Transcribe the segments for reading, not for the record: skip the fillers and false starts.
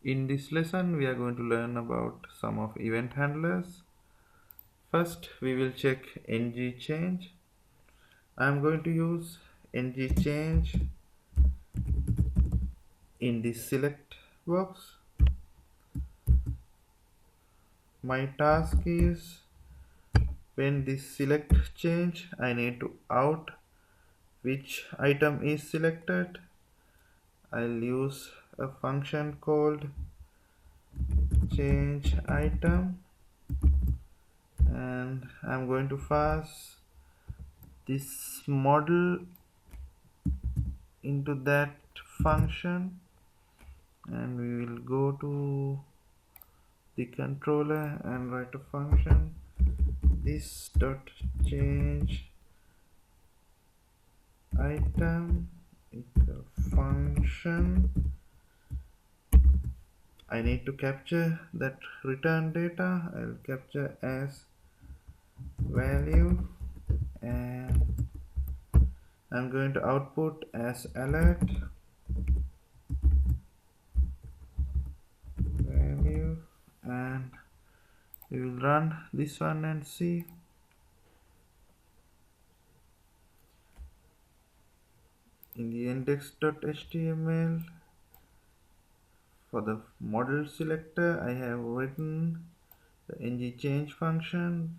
In this lesson, we are going to learn about some of event handlers. First, we will check ng change. I am going to use ng change in the select box. My task is when this select change, I need to out which item is selected. I'll use a function called change item, and I'm going to pass this model into that function, and we will go to the controller and write a function this dot change item equal function. I need to capture that return data. I'll capture as value, and I'm going to output as alert value, and we will run this one and see. In the index.html, for the model selector, I have written the ng change function.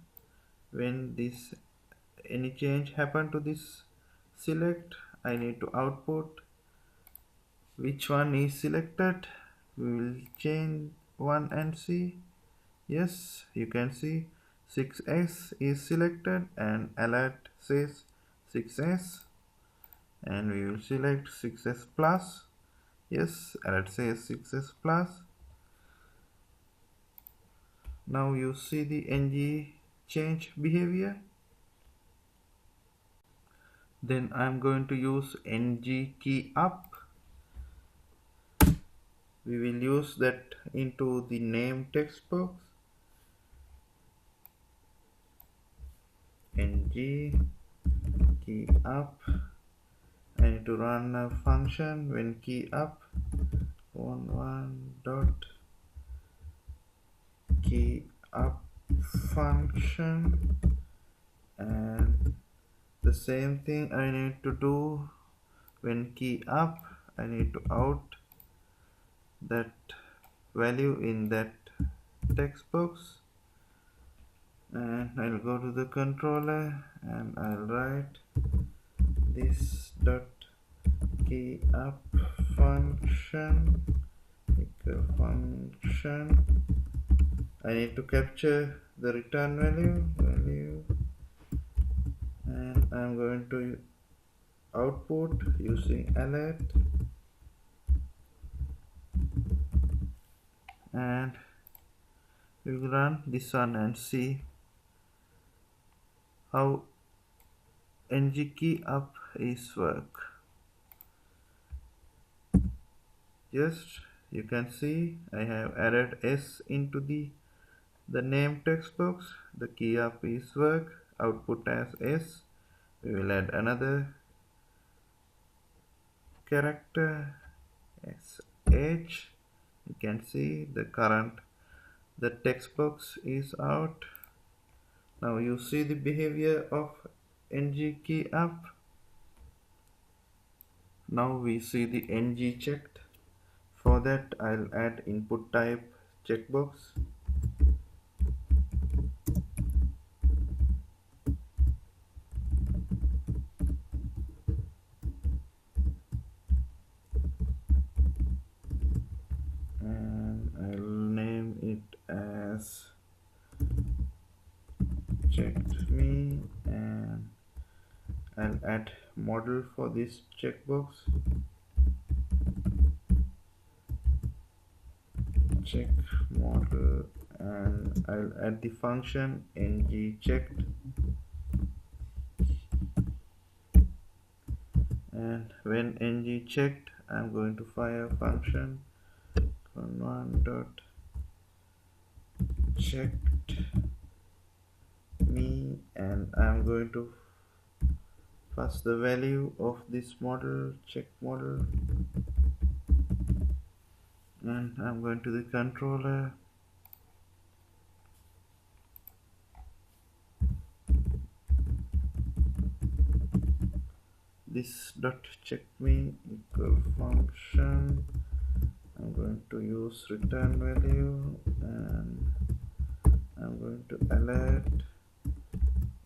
When this any change happen to this select, I need to output which one is selected. We will change one and see. Yes, you can see 6s is selected and alert says 6s, and we will select 6s plus. Yes, alert says 6s plus. Now you see the ng change behavior. Then I'm going to use ng keyup. We will use that into the name text box. Ng keyup. I need to run a function when keyup one dot keyup function, and the same thing I need to do when keyup. I need to out that value in that text box, and I'll go to the controller and I'll write this dot keyup function equal function. I need to capture the return value, and I'm going to output using alert, and we will run this one and see how ng keyup is work. Yes, you can see I have added s into the name text box. The keyup is work, output as s. We will add another character sh. You can see the text box is out. Now you see the behavior of ng keyup. Now we see the ng checked. For that, I'll add input type checkbox. And I'll name it as checked me, and I'll add model for this checkbox. Check model, and I'll add the function ng checked, and when ng checked, I'm going to fire a function one dot checked me, and I'm going to pass the value of this model check model, and I'm going to the controller. This dot check me equal function. I'm going to use return value and I'm going to alert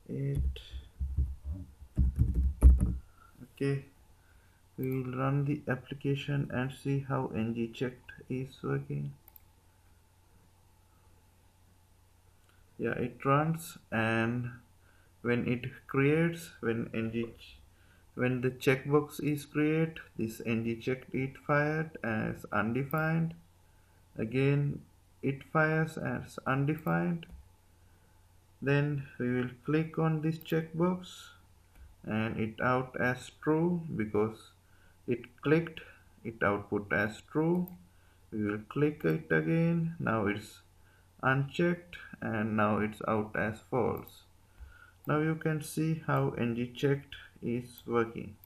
it. Okay, we will run the application and see how ng checked is working. Yeah, it runs, and when it creates, when the checkbox is created, this ng checked it fired as undefined. Again, it fires as undefined. Then we will click on this checkbox and it out as true because it clicked, it output as true. We will click it again. Now it's unchecked and now it's out as false. Now you can see how ng checked is working.